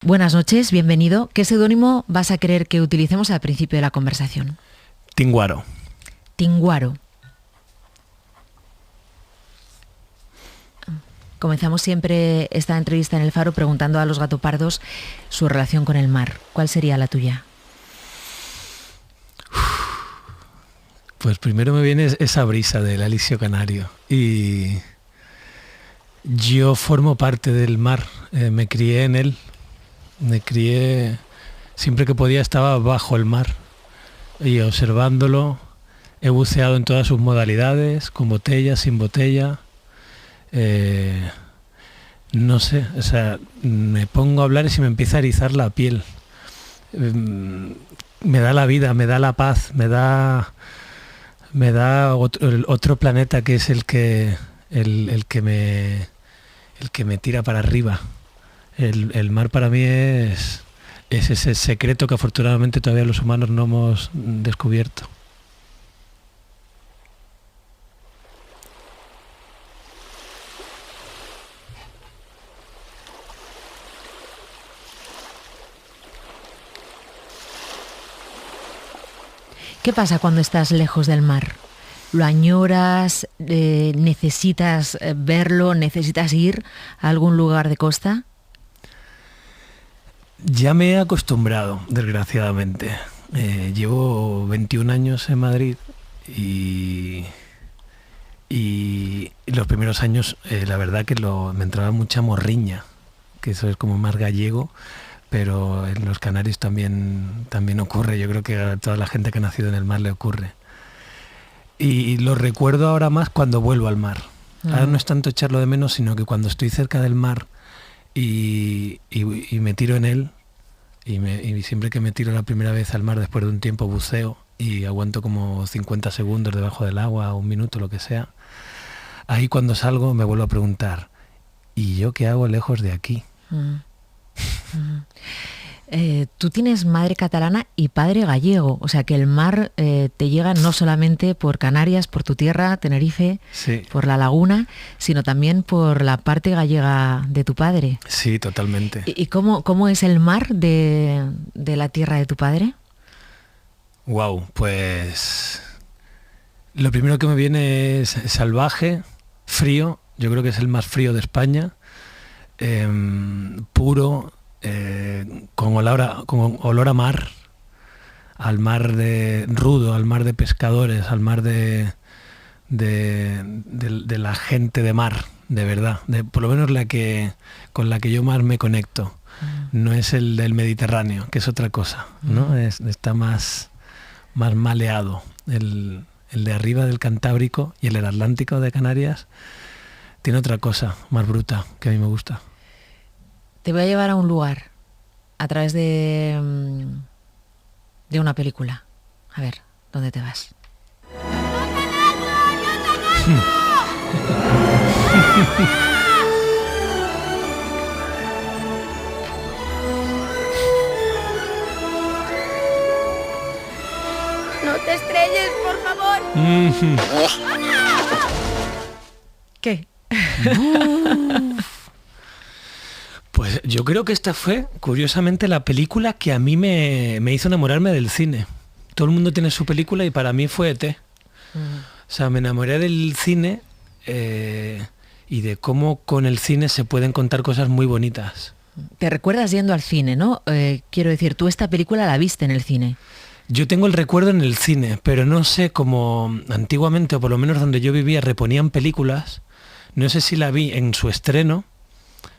Buenas noches, bienvenido. ¿Qué seudónimo vas a querer que utilicemos al principio de la conversación? Tinguaro. Tinguaro. Comenzamos siempre esta entrevista en El Faro preguntando a los gatopardos su relación con el mar. ¿Cuál sería la tuya? Pues primero me viene esa brisa del Alisio Canario. Y yo formo parte del mar, me crié en él. Me crié, siempre que podía estaba bajo el mar y observándolo. He buceado en todas sus modalidades, con botella, sin botella. No sé, o sea, me pongo a hablar y se me empieza a erizar la piel. Me da la vida, me da la paz, me da otro planeta que es el que me tira para arriba. El mar para mí es ese secreto que afortunadamente todavía los humanos no hemos descubierto. ¿Qué pasa cuando estás lejos del mar? ¿Lo añoras? ¿Necesitas verlo? ¿Necesitas ir a algún lugar de costa? Ya me he acostumbrado, desgraciadamente. Llevo 21 años en Madrid y los primeros años la verdad que me entraba mucha morriña, que eso es como más gallego, pero en los Canarios también ocurre. Yo creo que a toda la gente que ha nacido en el mar le ocurre. Y lo recuerdo ahora más cuando vuelvo al mar. Ahora no es tanto echarlo de menos, sino que cuando estoy cerca del mar y me tiro en él, y siempre que me tiro la primera vez al mar después de un tiempo buceo y aguanto como 50 segundos debajo del agua, un minuto, lo que sea, ahí cuando salgo me vuelvo a preguntar, ¿y yo qué hago lejos de aquí? Tú tienes madre catalana y padre gallego, o sea que el mar te llega no solamente por Canarias, por tu tierra, Tenerife, sí, por la laguna, sino también por la parte gallega de tu padre. Sí, totalmente. ¿Y cómo es el mar de la tierra de tu padre? Wow, pues lo primero que me viene es salvaje, frío. Yo creo que es el más frío de España, puro. Con olor a mar, al mar de rudo, al mar de pescadores, al mar de la gente de mar, de verdad, por lo menos con la que yo más me conecto. No es el del Mediterráneo, que es otra cosa, ¿no? Está más maleado. El de arriba del Cantábrico y el del Atlántico de Canarias tiene otra cosa más bruta que a mí me gusta. Te voy a llevar a un lugar a través de una película. A ver, ¿dónde te vas? No te estrelles, por favor. ¿Qué? Pues yo creo que esta fue, curiosamente, la película que a mí me hizo enamorarme del cine. Todo el mundo tiene su película y para mí fue E.T. O sea, me enamoré del cine y de cómo con el cine se pueden contar cosas muy bonitas. Te recuerdas yendo al cine, ¿no? Quiero decir, tú esta película la viste en el cine. Yo tengo el recuerdo en el cine, pero no sé cómo antiguamente, o por lo menos donde yo vivía, reponían películas. No sé si la vi en su estreno,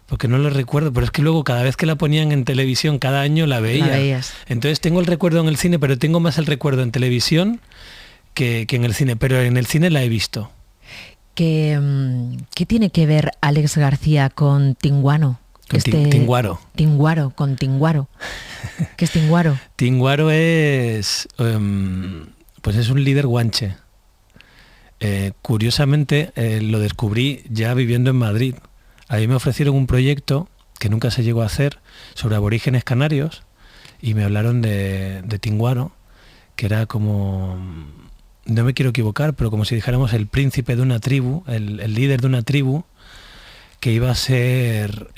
porque no lo recuerdo, pero es que luego cada vez que la ponían en televisión, cada año la veía. La veías. Entonces tengo el recuerdo en el cine, pero tengo más el recuerdo en televisión que en el cine, pero en el cine la he visto. ¿Qué tiene que ver Àlex García con Tinguano? Tinguaro. Tinguaro, con Tinguaro. ¿Qué es Tinguaro? Tinguaro es, pues es un líder guanche. Curiosamente lo descubrí ya viviendo en Madrid. A mí me ofrecieron un proyecto que nunca se llegó a hacer sobre aborígenes canarios y me hablaron de Tinguaro, que era como, no me quiero equivocar, pero como si dijéramos el príncipe de una tribu, el líder de una tribu que iba a ser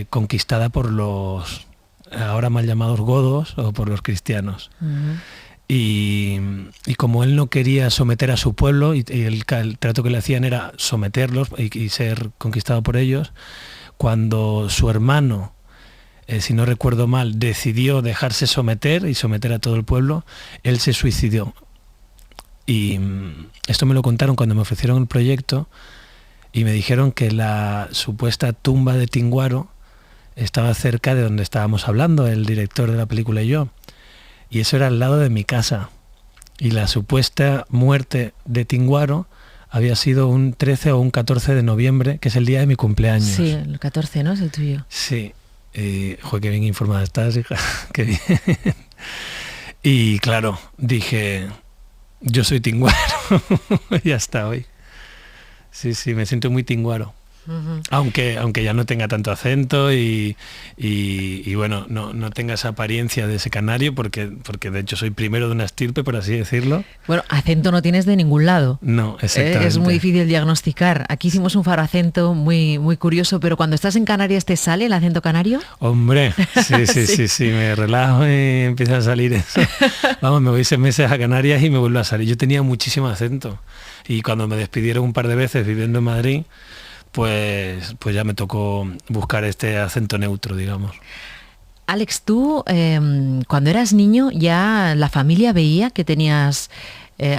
conquistada por los ahora mal llamados godos, o por los cristianos. Uh-huh. Y como él no quería someter a su pueblo, y el trato que le hacían era someterlos y ser conquistado por ellos, cuando su hermano, si no recuerdo mal, decidió dejarse someter y someter a todo el pueblo, él se suicidó. Y esto me lo contaron cuando me ofrecieron el proyecto, y me dijeron que la supuesta tumba de Tinguaro estaba cerca de donde estábamos hablando, el director de la película y yo. Y eso era al lado de mi casa. Y la supuesta muerte de Tinguaro había sido un 13 o un 14 de noviembre, que es el día de mi cumpleaños. Sí, el 14, ¿no? Es el tuyo. Sí. Joder, qué bien informada estás, hija. Qué bien. Y claro, dije, yo soy Tinguaro. Ya está hoy. Sí, me siento muy Tinguaro. Uh-huh. Aunque ya no tenga tanto acento y bueno, no tenga esa apariencia de ese canario, porque de hecho soy primero de una estirpe, por así decirlo. Bueno, acento no tienes de ningún lado. No, exactamente. Es muy difícil diagnosticar. Aquí hicimos un faro acento muy, muy curioso, pero cuando estás en Canarias, ¿te sale el acento canario? Hombre, sí, me relajo y empieza a salir eso. Vamos, me voy 6 meses a Canarias y me vuelvo a salir. Yo tenía muchísimo acento y cuando me despidieron un par de veces viviendo en Madrid, pues ya me tocó buscar este acento neutro, digamos. Alex, tú cuando eras niño ya la familia veía que tenías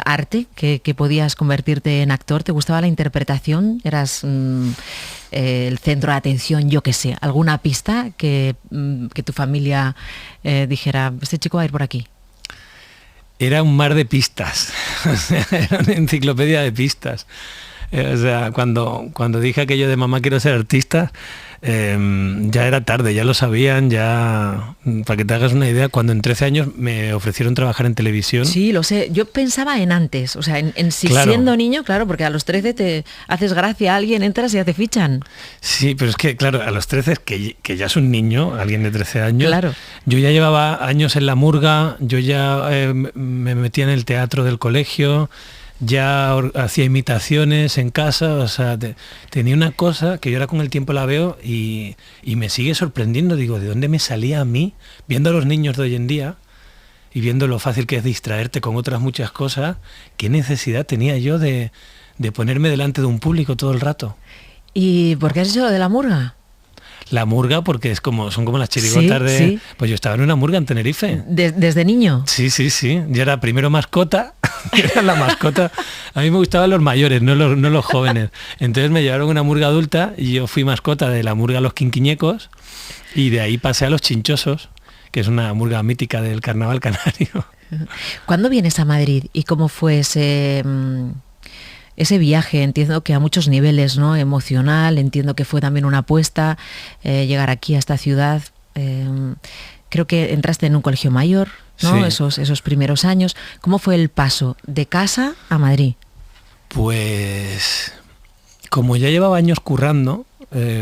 arte, que podías convertirte en actor, ¿te gustaba la interpretación? ¿Eras el centro de atención, yo qué sé, alguna pista que tu familia dijera, este chico va a ir por aquí? Era un mar de pistas, era una enciclopedia de pistas. O sea, cuando dije aquello de mamá quiero ser artista, ya era tarde, ya lo sabían, ya, para que te hagas una idea, cuando en 13 años me ofrecieron trabajar en televisión. Sí, lo sé, yo pensaba en antes, o sea, en si claro. Siendo niño, claro, porque a los 13 te haces gracia a alguien, entras y ya te fichan. Sí, pero es que, claro, a los 13, que ya es un niño, alguien de 13 años, claro. Yo ya llevaba años en la murga, yo ya me metía en el teatro del colegio, ya hacía imitaciones en casa, o sea, tenía una cosa que yo ahora con el tiempo la veo y me sigue sorprendiendo. Digo, ¿de dónde me salía a mí, viendo a los niños de hoy en día y viendo lo fácil que es distraerte con otras muchas cosas? ¿Qué necesidad tenía yo de ponerme delante de un público todo el rato? ¿Y por qué has hecho lo de la murga? La murga, porque son como las chirigotas de... Sí. Pues yo estaba en una murga en Tenerife. ¿Desde niño? Sí. Yo era primero mascota, era la mascota. A mí me gustaban los mayores, no los jóvenes. Entonces me llevaron a una murga adulta y yo fui mascota de la murga Los Quinquiñecos y de ahí pasé a Los Chinchosos, que es una murga mítica del carnaval canario. ¿Cuándo vienes a Madrid y cómo fue ese viaje? Entiendo que a muchos niveles, ¿no? Emocional, entiendo que fue también una apuesta llegar aquí a esta ciudad. Creo que entraste en un colegio mayor, ¿no? Sí. Esos primeros años. ¿Cómo fue el paso de casa a Madrid? Pues como ya llevaba años currando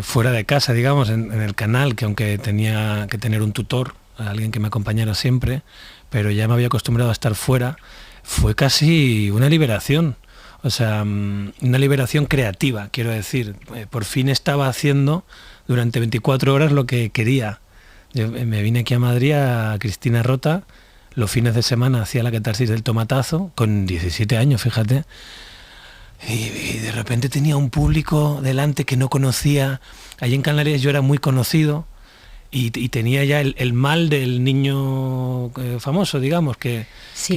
fuera de casa, digamos, en el canal, que aunque tenía que tener un tutor, alguien que me acompañara siempre, pero ya me había acostumbrado a estar fuera, fue casi una liberación. O sea, una liberación creativa, quiero decir. Por fin estaba haciendo durante 24 horas lo que quería. Yo me vine aquí a Madrid, a Cristina Rota, los fines de semana hacía la catarsis del tomatazo, con 17 años, fíjate. Y de repente tenía un público delante que no conocía. Allí en Canarias yo era muy conocido. Y tenía ya el mal del niño famoso, digamos, que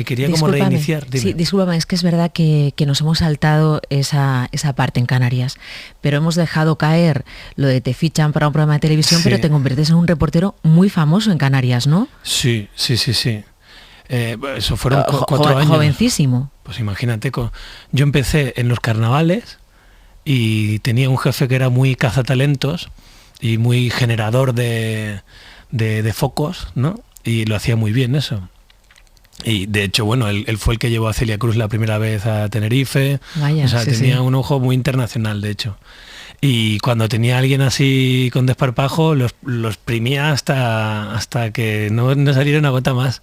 quería como reiniciar. Dime. Sí, discúlpame, es que es verdad que nos hemos saltado esa parte en Canarias, pero hemos dejado caer lo de te fichan para un programa de televisión, sí. Pero te conviertes en un reportero muy famoso en Canarias, ¿no? Sí. Eso fueron 4 años. Jovencísimo. Pues imagínate, yo empecé en los carnavales y tenía un jefe que era muy cazatalentos y muy generador de focos, ¿no? Y lo hacía muy bien eso. Y de hecho, bueno, él fue el que llevó a Celia Cruz la primera vez a Tenerife. Vaya, o sea, tenía un ojo muy internacional, de hecho. Y cuando tenía a alguien así con desparpajo, los exprimía hasta que no saliera una gota más.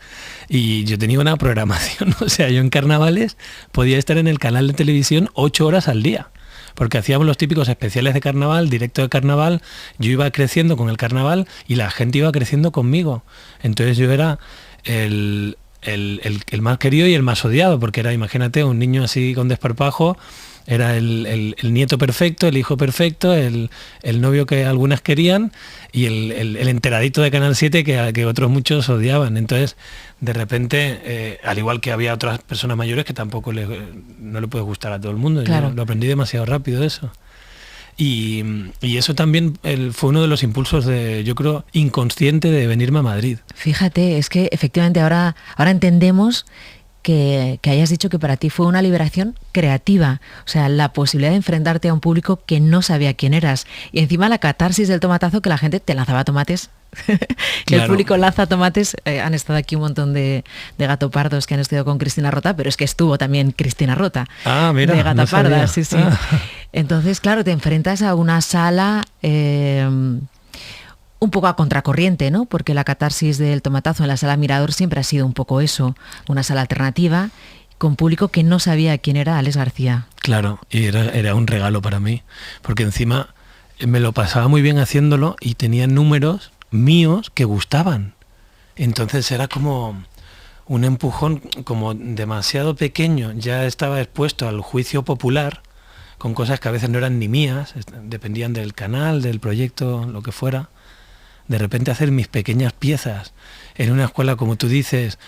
Y yo tenía una programación, o sea, yo en carnavales podía estar en el canal de televisión 8 horas al día. porque hacíamos los típicos especiales de carnaval, directo de carnaval, yo iba creciendo con el carnaval y la gente iba creciendo conmigo. Entonces yo era el más querido y el más odiado, porque era, imagínate, un niño así con desparpajo, era el nieto perfecto, el hijo perfecto, el novio que algunas querían y el enteradito de Canal 7 que otros muchos odiaban. Entonces, de repente, al igual que había otras personas mayores que tampoco no le puede gustar a todo el mundo. Claro. Yo lo aprendí demasiado rápido eso. Y eso también fue uno de los impulsos yo creo, inconsciente de venirme a Madrid. Fíjate, es que efectivamente ahora entendemos que hayas dicho que para ti fue una liberación creativa, o sea, la posibilidad de enfrentarte a un público que no sabía quién eras. Y encima la catarsis del tomatazo, que la gente te lanzaba tomates. Claro. El público lanza tomates. Han estado aquí un montón de gatopardos que han estudiado con Cristina Rota, pero es que estuvo también Cristina Rota. Ah, mira, de Gataparda, no sí, sí. Ah. Entonces, claro, te enfrentas a una sala un poco a contracorriente, ¿no? Porque la catarsis del tomatazo en la sala Mirador siempre ha sido un poco eso, una sala alternativa con público que no sabía quién era Alex García. Claro, y era un regalo para mí, porque encima me lo pasaba muy bien haciéndolo y tenía números míos que gustaban. Entonces era como un empujón como demasiado pequeño, ya estaba expuesto al juicio popular con cosas que a veces no eran ni mías, dependían del canal, del proyecto, lo que fuera. De repente hacer mis pequeñas piezas en una escuela, como tú dices,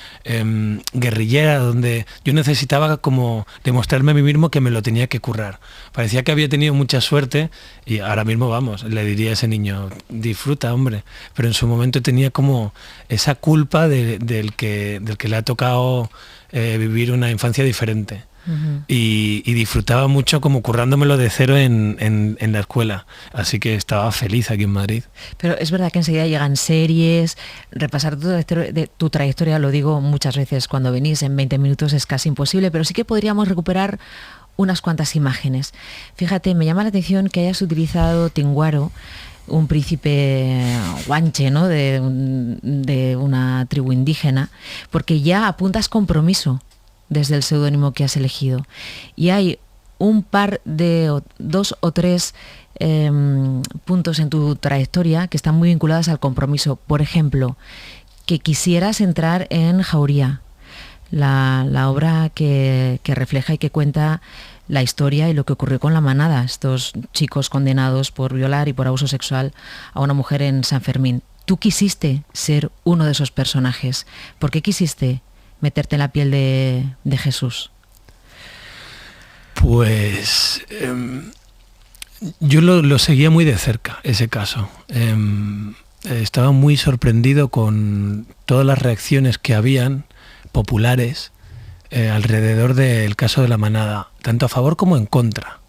guerrillera, donde yo necesitaba como demostrarme a mí mismo que me lo tenía que currar. Parecía que había tenido mucha suerte y ahora mismo, vamos, le diría a ese niño, disfruta, hombre. Pero en su momento tenía como esa culpa del que le ha tocado vivir una infancia diferente. Uh-huh. Y disfrutaba mucho como currándomelo de cero en la escuela, así que estaba feliz aquí en Madrid. Pero es verdad que enseguida llegan series, repasar tu trayectoria, lo digo muchas veces, cuando venís en 20 minutos es casi imposible, pero sí que podríamos recuperar unas cuantas imágenes. Fíjate, me llama la atención que hayas utilizado Tinguaro, un príncipe guanche, ¿no? de una tribu indígena, porque ya apuntas compromiso desde el seudónimo que has elegido. Y hay un par de dos o tres puntos en tu trayectoria que están muy vinculadas al compromiso. Por ejemplo, que quisieras entrar en Jauría, la obra que refleja y que cuenta la historia y lo que ocurrió con La Manada, estos chicos condenados por violar y por abuso sexual a una mujer en San Fermín. Tú quisiste ser uno de esos personajes. ¿Por qué quisiste meterte en la piel de Jesús? Pues yo lo seguía muy de cerca, ese caso. Estaba muy sorprendido con todas las reacciones que habían populares alrededor del caso de La Manada, tanto a favor como en contra.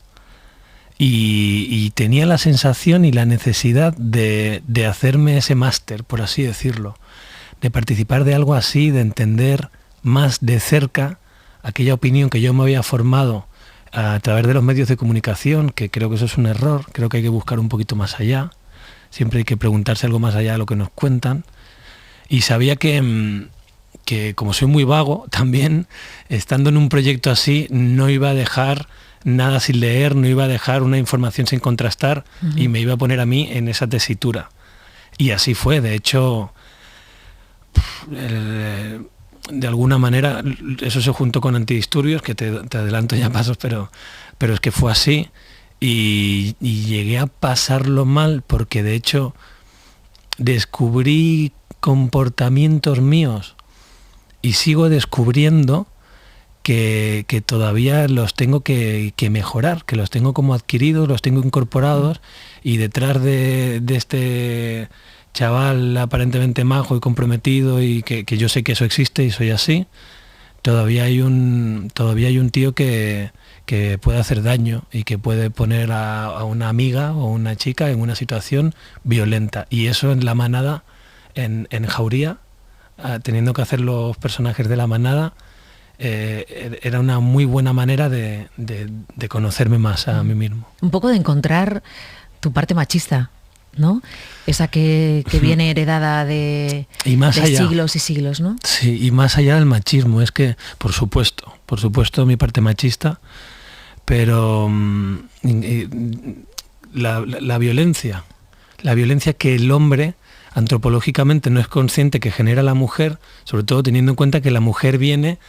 Y tenía la sensación y la necesidad de hacerme ese máster, por así decirlo, de participar de algo así, de entender más de cerca aquella opinión que yo me había formado a través de los medios de comunicación, que creo que eso es un error, creo que hay que buscar un poquito más allá, siempre hay que preguntarse algo más allá de lo que nos cuentan, y sabía que como soy muy vago, también estando en un proyecto así no iba a dejar nada sin leer, no iba a dejar una información sin contrastar, uh-huh. Y me iba a poner a mí en esa tesitura. Y así fue, de hecho, de alguna manera eso se juntó con Antidisturbios, que te adelanto ya pasos, pero es que fue así y llegué a pasarlo mal porque de hecho descubrí comportamientos míos y sigo descubriendo que todavía los tengo que mejorar, que los tengo como adquiridos, los tengo incorporados, y detrás de este chaval aparentemente majo y comprometido y que yo sé que eso existe y soy así, todavía hay un tío que puede hacer daño y que puede poner a una amiga o una chica en una situación violenta. Y eso en La Manada, en Jauría, teniendo que hacer los personajes de La Manada, era una muy buena manera de conocerme más a mí mismo. Un poco de encontrar tu parte machista, ¿no? Esa que viene heredada de siglos y siglos, ¿no? Sí, y más allá del machismo, es que, por supuesto mi parte machista, pero la violencia que el hombre antropológicamente no es consciente que genera la mujer, sobre todo teniendo en cuenta que la mujer viene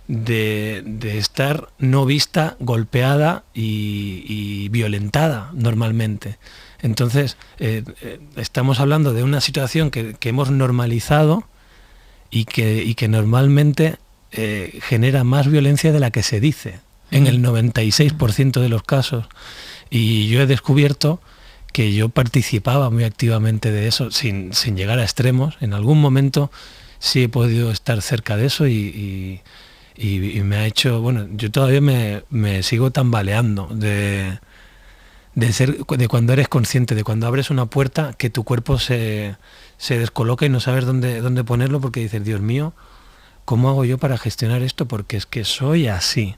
de estar no vista, golpeada y violentada normalmente. Entonces, estamos hablando de una situación que hemos normalizado y que normalmente genera más violencia de la que se dice, en el 96% de los casos. Y yo he descubierto que yo participaba muy activamente de eso, sin llegar a extremos. En algún momento sí he podido estar cerca de eso y me ha hecho, bueno, yo todavía me sigo tambaleando de cuando eres consciente, de cuando abres una puerta, que tu cuerpo se descoloca y no sabes dónde ponerlo, porque dices, Dios mío, ¿cómo hago yo para gestionar esto? Porque es que soy así.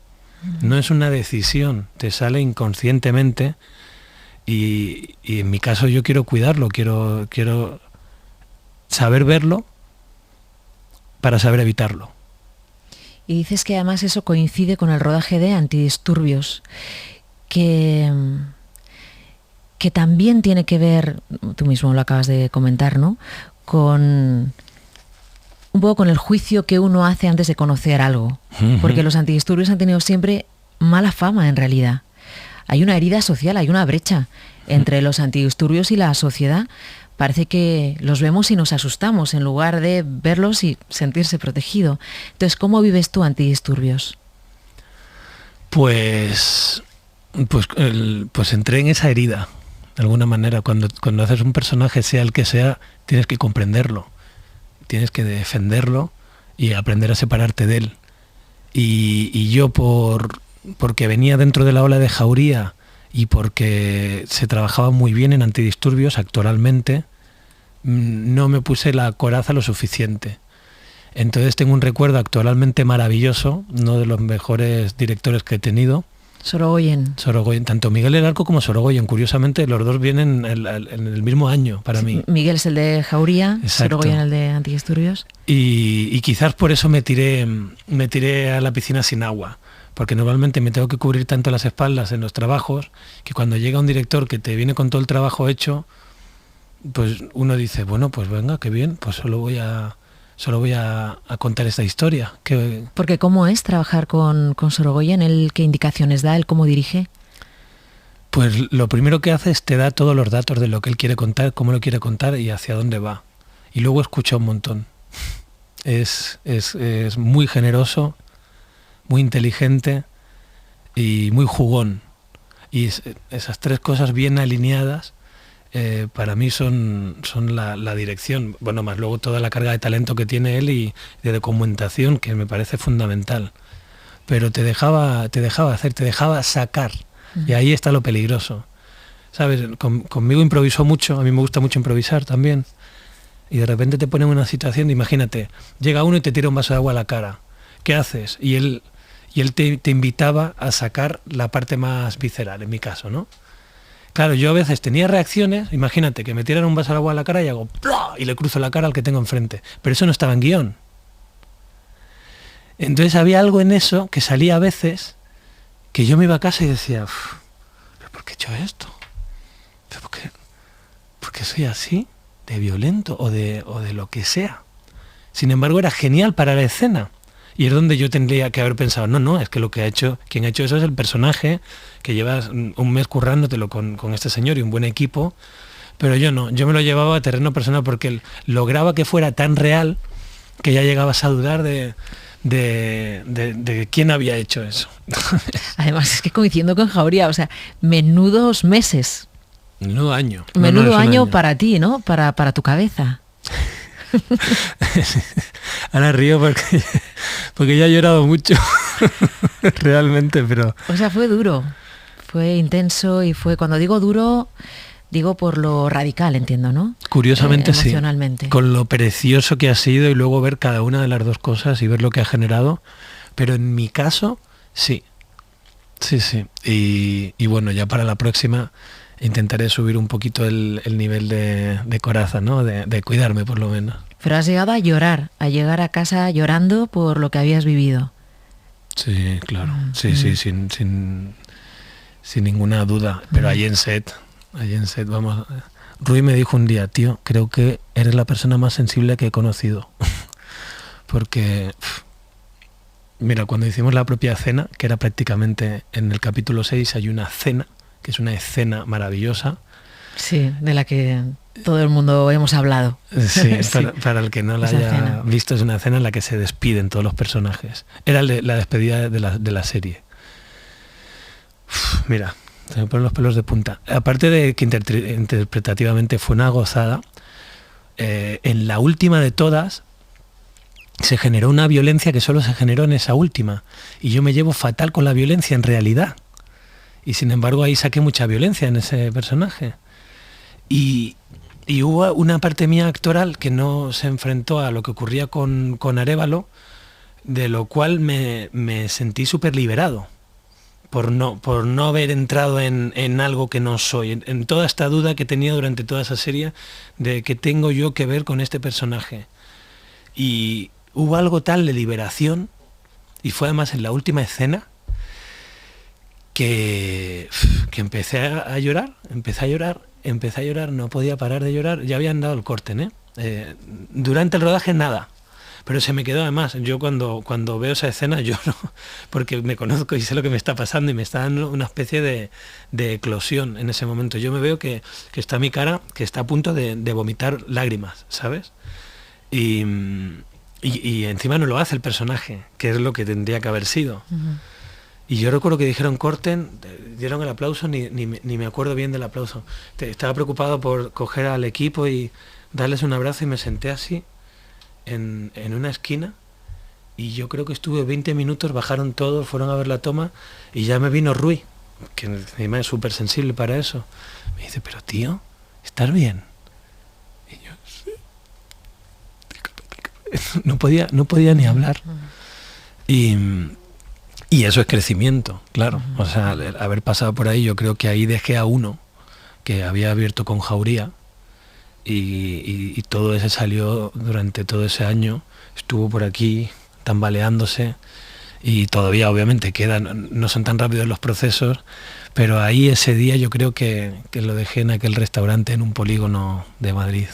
No es una decisión, te sale inconscientemente. Y en mi caso yo quiero cuidarlo, quiero saber verlo para saber evitarlo. Y dices que además eso coincide con el rodaje de Antidisturbios, que también tiene que ver, tú mismo lo acabas de comentar, ¿no?, con un poco con el juicio que uno hace antes de conocer algo. Porque los antidisturbios han tenido siempre mala fama en realidad. Hay una herida social, hay una brecha entre los antidisturbios y la sociedad. Parece que los vemos y nos asustamos en lugar de verlos y sentirse protegido. Entonces, ¿cómo vives tú Antidisturbios? Pues entré en esa herida, de alguna manera. Cuando haces un personaje, sea el que sea, tienes que comprenderlo, tienes que defenderlo y aprender a separarte de él. Y yo porque venía dentro de la ola de Jauría y porque se trabajaba muy bien en Antidisturbios actoralmente, no me puse la coraza lo suficiente. Entonces tengo un recuerdo actoralmente maravilloso, uno de los mejores directores que he tenido. Sorogoyen, tanto Miguel el Arco como Sorogoyen, curiosamente los dos vienen en el mismo año para mí. Miguel es el de Jauría, exacto. Sorogoyen el de Antidisturbios. Y quizás por eso me tiré a la piscina sin agua, porque normalmente me tengo que cubrir tanto las espaldas en los trabajos que cuando llega un director que te viene con todo el trabajo hecho, pues uno dice, bueno, pues venga, qué bien, pues solo voy a contar esta historia. Porque ¿cómo es trabajar con Sorogoyen? ¿Él qué indicaciones da? ¿Él cómo dirige? Pues lo primero que hace es te da todos los datos de lo que él quiere contar, cómo lo quiere contar y hacia dónde va. Y luego escucha un montón. Es muy generoso, muy inteligente y muy jugón. Y esas tres cosas bien alineadas para mí son la dirección. Bueno, más luego toda la carga de talento que tiene él y de documentación, que me parece fundamental. Pero te dejaba hacer, te dejaba sacar. Y ahí está lo peligroso. ¿Sabes? Conmigo improvisó mucho, a mí me gusta mucho improvisar también. Y de repente te ponen en una situación, imagínate, llega uno y te tira un vaso de agua a la cara. ¿Qué haces? Y él te invitaba a sacar la parte más visceral, en mi caso, ¿no? Claro, yo a veces tenía reacciones, imagínate, que me tiran un vaso de agua a la cara y hago ¡plá! Y le cruzo la cara al que tengo enfrente. Pero eso no estaba en guión. Entonces había algo en eso que salía a veces que yo me iba a casa y decía, ¿pero por qué he hecho esto? ¿Pero por qué soy así? ¿De violento o de lo que sea? Sin embargo, era genial para la escena. Y es donde yo tendría que haber pensado, no, es que quien ha hecho eso es el personaje, que llevas un mes currándotelo con este señor y un buen equipo, pero yo no, yo me lo llevaba a terreno personal porque él lograba que fuera tan real que ya llegabas a dudar de quién había hecho eso. Además es que coincidiendo con Jauría, o sea, menudos meses. Menudo año. Menudo año para ti, ¿no? Para tu cabeza. Ahora río porque ya he llorado mucho realmente, pero... O sea, fue duro, fue intenso y fue, cuando digo duro, digo por lo radical, entiendo, ¿no? Curiosamente emocionalmente. Sí, con lo precioso que ha sido y luego ver cada una de las dos cosas y ver lo que ha generado, pero en mi caso, sí. Y bueno, ya para la próxima intentaré subir un poquito el nivel de coraza, ¿no? De cuidarme, por lo menos. Pero has llegado a llorar, a llegar a casa llorando por lo que habías vivido. Sí, claro. Sí, sin sin ninguna duda, pero ahí en set, vamos. Rui me dijo un día, tío, creo que eres la persona más sensible que he conocido. Porque, mira, cuando hicimos la propia cena, que era prácticamente en el capítulo 6, hay una cena, que es una escena maravillosa. Sí, de la que todo el mundo hemos hablado. Sí, para el que no la haya visto, es una escena en la que se despiden todos los personajes. Era la despedida de la serie. Mira, se me ponen los pelos de punta. Aparte de que interpretativamente fue una gozada, en la última de todas se generó una violencia que solo se generó en esa última. Y yo me llevo fatal con la violencia en realidad. Y sin embargo ahí saqué mucha violencia en ese personaje. Y hubo una parte mía actoral que no se enfrentó a lo que ocurría con Arévalo, de lo cual me sentí súper liberado. Por no haber entrado en algo que no soy, en toda esta duda que tenía durante toda esa serie de qué tengo yo que ver con este personaje. Y hubo algo tal de liberación, y fue además en la última escena, que empecé a llorar, no podía parar de llorar. Ya habían dado el corte, durante el rodaje nada. Pero se me quedó además, yo cuando veo esa escena lloro, porque me conozco y sé lo que me está pasando y me está dando una especie de eclosión en ese momento. Yo me veo que está mi cara, que está a punto de vomitar lágrimas, ¿sabes? Y encima no lo hace el personaje, que es lo que tendría que haber sido. Uh-huh. Y yo recuerdo que dijeron corten, dieron el aplauso, ni me acuerdo bien del aplauso. Estaba preocupado por coger al equipo y darles un abrazo y me senté así, en una esquina, y yo creo que estuve 20 minutos, bajaron todos, fueron a ver la toma y ya me vino Rui, que encima es súper sensible para eso. Me dice, pero tío, ¿estás bien? Y yo, sí. No podía ni hablar. Y eso es crecimiento, claro. O sea, haber pasado por ahí, yo creo que ahí dejé a uno que había abierto con Jauría. Y todo ese salió durante todo ese año, estuvo por aquí tambaleándose y todavía obviamente quedan, no son tan rápidos los procesos, pero ahí ese día yo creo que lo dejé en aquel restaurante en un polígono de Madrid.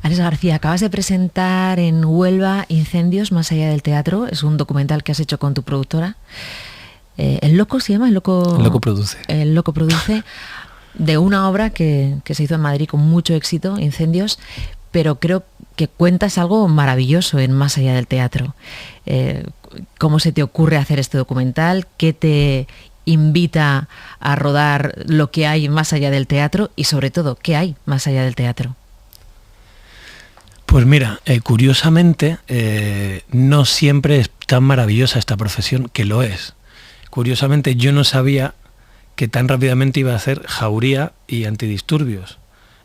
Alex García, acabas de presentar en Huelva Incendios más allá del teatro, es un documental que has hecho con tu productora. ¿El Loco se llama? El Loco produce. El Loco produce. De una obra que se hizo en Madrid con mucho éxito, Incendios, pero creo que cuentas algo maravilloso en Más allá del teatro. ¿Cómo se te ocurre hacer este documental? ¿Qué te invita a rodar lo que hay más allá del teatro? Y sobre todo, ¿qué hay más allá del teatro? Pues mira, curiosamente, no siempre es tan maravillosa esta profesión, que lo es. Curiosamente, yo no sabía que tan rápidamente iba a hacer Jauría y Antidisturbios.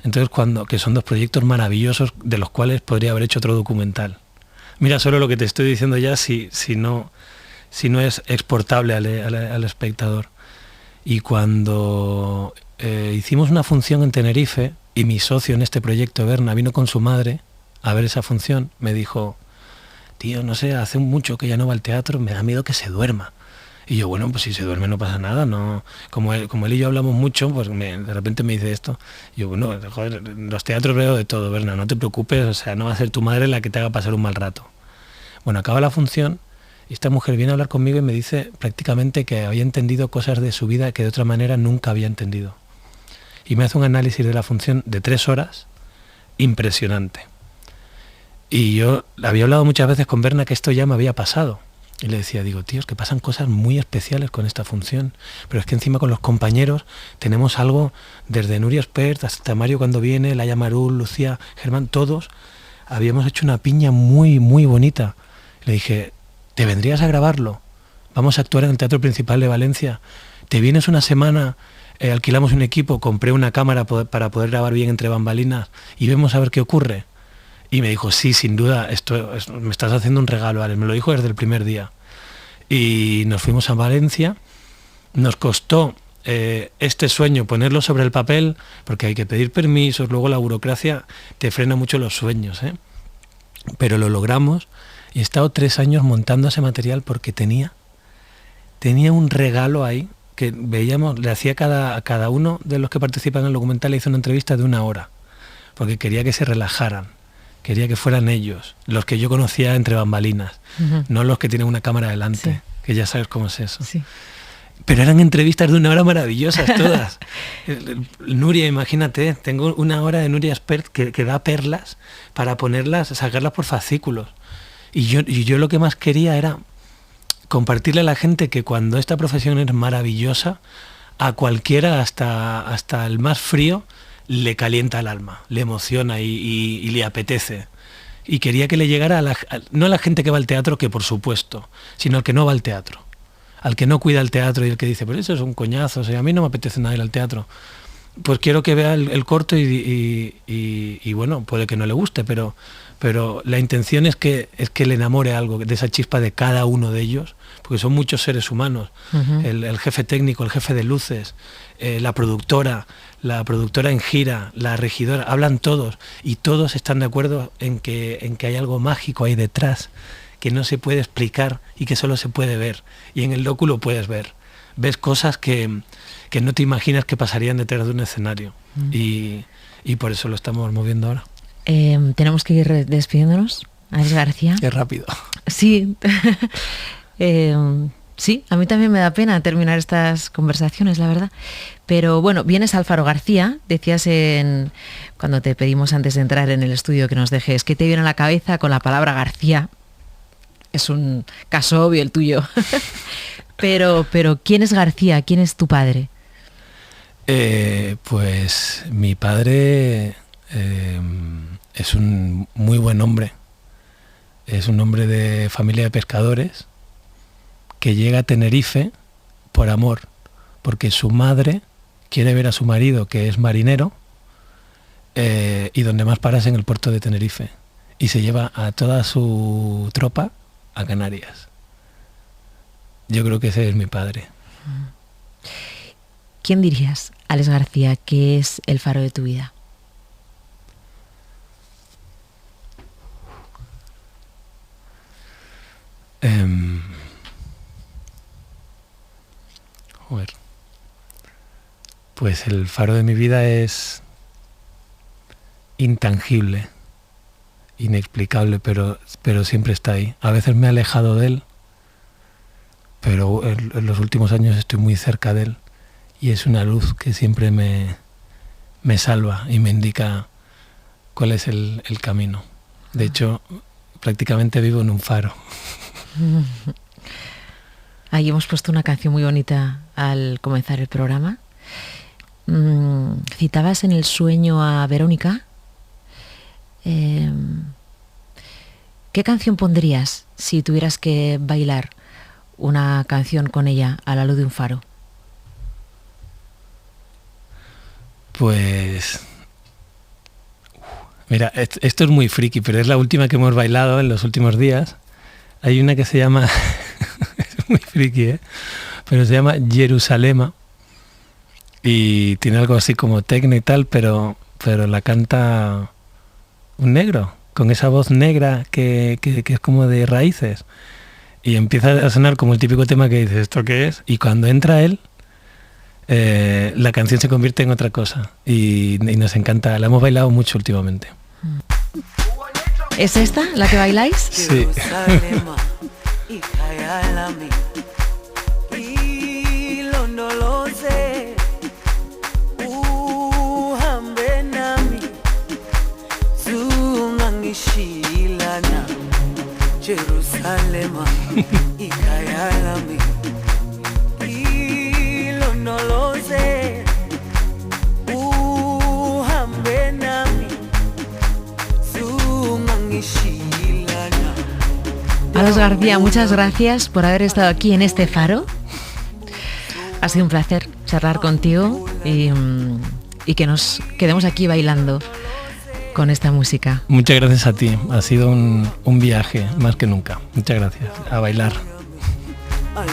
Entonces, que son dos proyectos maravillosos de los cuales podría haber hecho otro documental. Mira solo lo que te estoy diciendo ya, si no es exportable al espectador. Y cuando hicimos una función en Tenerife, y mi socio en este proyecto, Berna, vino con su madre a ver esa función, me dijo, tío, no sé, hace mucho que ya no va al teatro, me da miedo que se duerma. Y yo, bueno, pues si se duerme no pasa nada, no. Como él y yo hablamos mucho, pues de repente me dice esto. Y yo, bueno, joder, en los teatros veo de todo, Berna, no te preocupes, o sea, no va a ser tu madre la que te haga pasar un mal rato. Bueno, acaba la función y esta mujer viene a hablar conmigo y me dice prácticamente que había entendido cosas de su vida que de otra manera nunca había entendido. Y me hace un análisis de la función de 3 horas, impresionante. Y yo había hablado muchas veces con Berna que esto ya me había pasado. Y le decía, digo, tío, es que pasan cosas muy especiales con esta función, pero es que encima con los compañeros tenemos algo, desde Nuria Espert hasta Mario cuando viene, Laia Marul, Lucía, Germán, todos habíamos hecho una piña muy, muy bonita. Le dije, ¿te vendrías a grabarlo? Vamos a actuar en el Teatro Principal de Valencia. ¿Te vienes una semana? Alquilamos un equipo, compré una cámara para poder grabar bien entre bambalinas y vemos a ver qué ocurre. Y me dijo, sí, sin duda, me estás haciendo un regalo, Ale. Me lo dijo desde el primer día. Y nos fuimos a Valencia. Nos costó este sueño ponerlo sobre el papel, porque hay que pedir permisos, luego la burocracia te frena mucho los sueños, Pero lo logramos y he estado 3 años montando ese material porque tenía un regalo ahí que veíamos, le hacía a cada uno de los que participan en el documental, le hizo una entrevista de 1 hora, porque quería que se relajaran, quería que fueran ellos, los que yo conocía entre bambalinas, no los que tienen una cámara delante, que ya sabes cómo es eso. Sí. Pero eran entrevistas de 1 hora maravillosas todas. Nuria, imagínate, tengo 1 hora de Nuria Espert que da perlas para sacarlas por fascículos. Y yo lo que más quería era compartirle a la gente que cuando esta profesión es maravillosa, a cualquiera, hasta el más frío, le calienta el alma, le emociona y le apetece. Y quería que le llegara no a la gente que va al teatro, que por supuesto, sino al que no va al teatro. Al que no cuida el teatro y el que dice, pues eso es un coñazo, o sea, a mí no me apetece nada ir al teatro. Pues quiero que vea el corto y bueno, puede que no le guste, pero la intención es que le enamore algo de esa chispa de cada uno de ellos, porque son muchos seres humanos. El jefe técnico, el jefe de luces, la productora en gira, la regidora, hablan todos y todos están de acuerdo en que hay algo mágico ahí detrás, que no se puede explicar y que solo se puede ver. Y en el docu lo puedes ver. Ves cosas que no te imaginas que pasarían detrás de un escenario. Y por eso lo estamos moviendo ahora. Tenemos que ir despidiéndonos. Alex García. Qué rápido. Sí. Sí, a mí también me da pena terminar estas conversaciones, la verdad. Pero bueno, vienes al Faro García. Decías cuando te pedimos antes de entrar en el estudio que nos dejes, ¿qué te viene a la cabeza con la palabra García? Es un caso obvio el tuyo. pero ¿quién es García? ¿Quién es tu padre? Pues mi padre es un muy buen hombre. Es un hombre de familia de pescadores que llega a Tenerife por amor, porque su madre quiere ver a su marido, que es marinero, y donde más para es en el puerto de Tenerife. Y se lleva a toda su tropa a Canarias. Yo creo que ese es mi padre. ¿Quién dirías, Alex García, que es el faro de tu vida? Pues el faro de mi vida es intangible, inexplicable, pero siempre está ahí. A veces me he alejado de él, pero en los últimos años estoy muy cerca de él y es una luz que siempre me salva y me indica cuál es el camino. De hecho, prácticamente vivo en un faro. Ahí hemos puesto una canción muy bonita al comenzar el programa. Citabas en el sueño a Verónica. ¿Qué canción pondrías si tuvieras que bailar una canción con ella a la luz de un faro? Pues mira, esto es muy friki, pero es la última que hemos bailado en los últimos días. Hay una que se llama es muy friki, pero se llama Jerusalema y tiene algo así como tecno y tal, pero la canta un negro, con esa voz negra que es como de raíces, y empieza a sonar como el típico tema que dices, ¿esto qué es? Y cuando entra él, la canción se convierte en otra cosa y nos encanta, la hemos bailado mucho últimamente. ¿Es esta la que bailáis? Sí. Jerusalema ikayalami ilondoloze uhambe nami zungangishilana. Alex García, muchas gracias por haber estado aquí en este faro. Ha sido un placer charlar contigo y que nos quedemos aquí bailando con esta música. Muchas gracias a ti, ha sido un viaje más que nunca. Muchas gracias, a bailar. Ay,